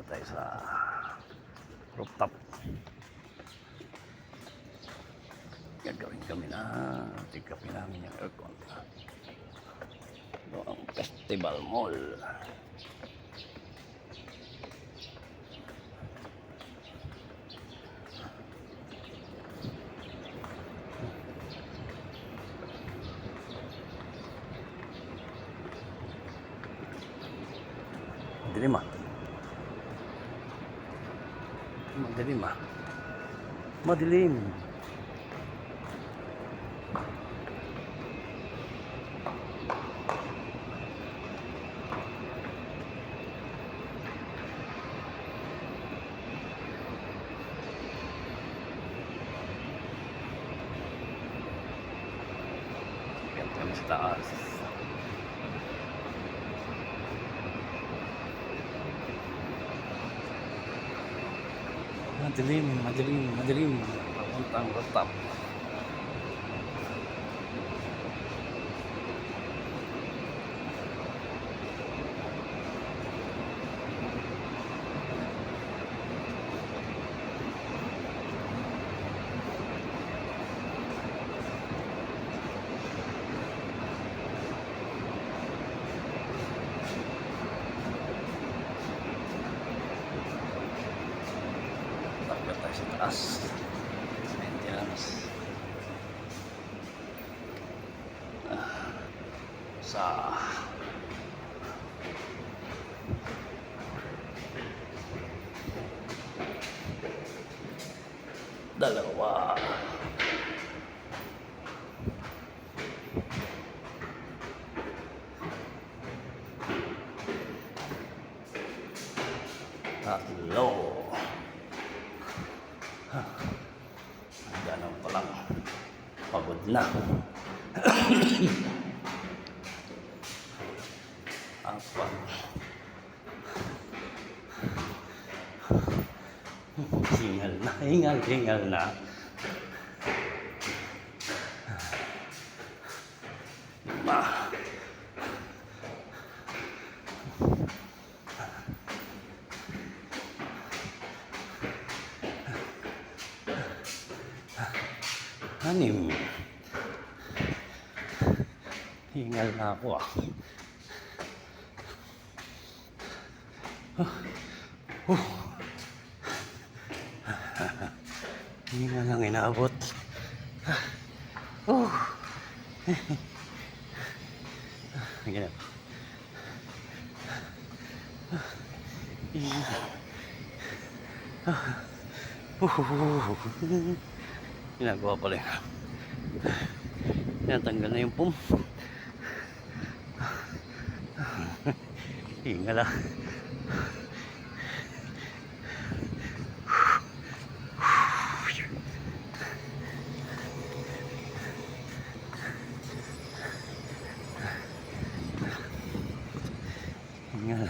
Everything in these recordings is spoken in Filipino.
tayo sa rooftop. Gagawin kami na tigapin namin yung aircon. Ito ang Festival Mall. Madilim ah. Madilim ah. Madilim. Yan kami sa taas. Madilim, madilim, madilim. Papuntang rooftop. Takot tayo sa taas. Maintenance. Sa dalawa. Tatlo. Ganun pa lang. Pagod na. Apat. Hingal na, hingal, hingal na. Lima. Anim. Hingal na ako ah. Hingal lang inaabot. Ganyan. Ginagawa pala yun. Tinatanggal na yung pum. Hingal ah. Hingal.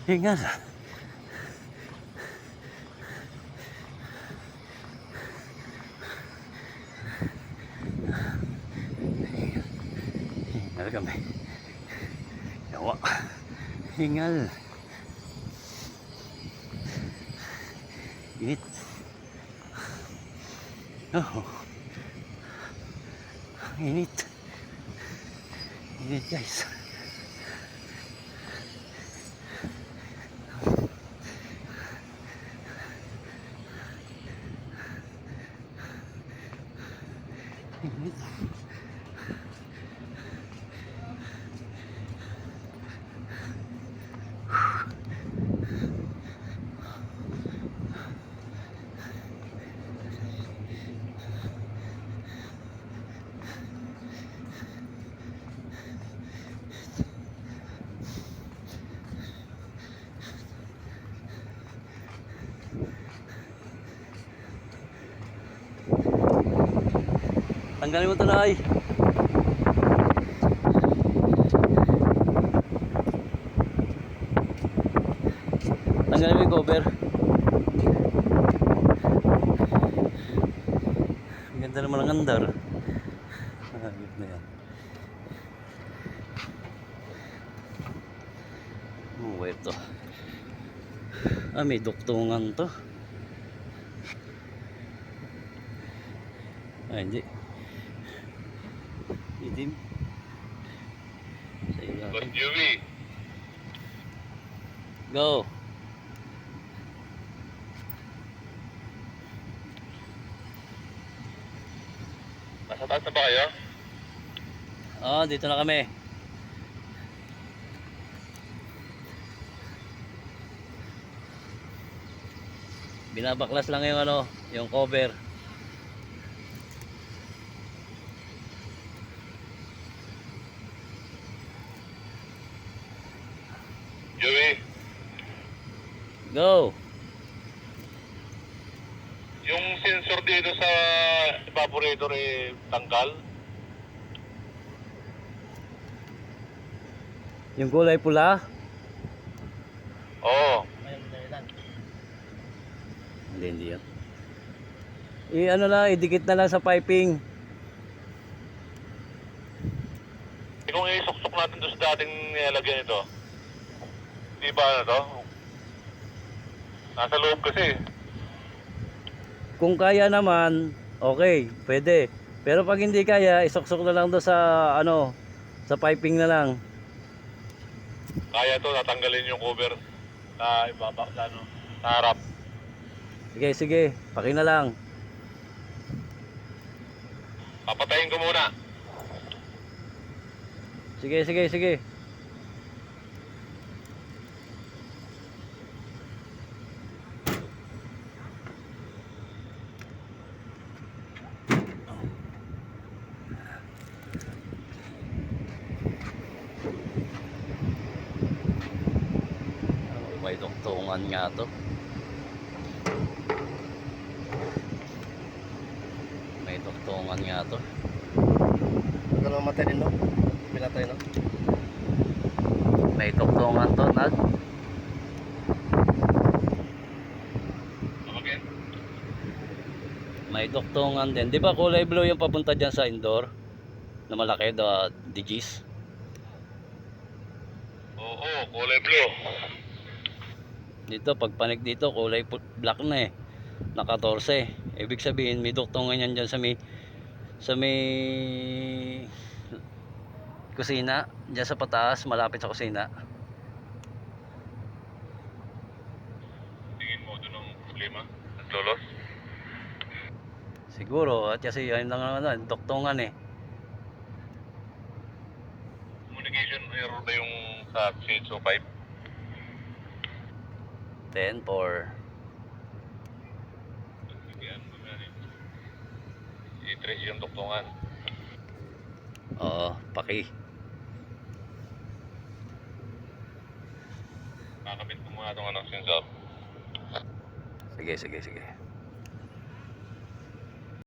Hingal. Hingal kami. Yawa. Hingal. Init. Oh. Init. Init guys. Init. Tanggalin mo ito na ay. Tanggalin mo yung cover. Ang ganda naman ang andar. Ayun na yan. Wait to. Ah, may duktungan to. Ah, hindi. Itim. Sa ilalim. Boss Joey, Go. nasa taas na ba kayo? Ah, dito na kami. Binabaklas lang yung ano, yung cover. Joey, Go. yung sensor dito sa evaporator tanggal. Yung kulay pula. Oo. Hindi yan. Ano na, idikit na lang sa piping. Kung isuksok natin doon sa dating nilalagyan ito, di ba ano to? Nasa loob kasi. Kung kaya naman, okay, pwede. Pero pag hindi kaya, isuksok na lang do sa ano, sa piping na lang. Kaya to, natanggalin yung cover sa ibaba, sa ano, sa harap. Sige, sige, paki na lang. Papatayin ko muna. Sige, sige, sige. May duktungan nga to. May duktungan nga to. Tagal mamatay din, no? Pinatay, no? May duktungan to, Nag. Okay. May duktungan din. Di ba kulay blue yung papunta dyan sa indoor? Na malaki, the digis. Oo, kulay blue. Dito, pag panig dito, kulay black na eh. Naka 14. Ibig sabihin, may duktungan yan dyan sa may kusina. Dyan sa pataas, malapit sa kusina. Tingin mo doon ang problema? Naglolos? Siguro, at kasi yun lang ano, duktungan eh. Communication error ba yung sa CHO 5? 10-4. Yan, i-trace yung duktungan. Oo, paki. Kakabit ko muna itong sensor. Sige, sige, sige.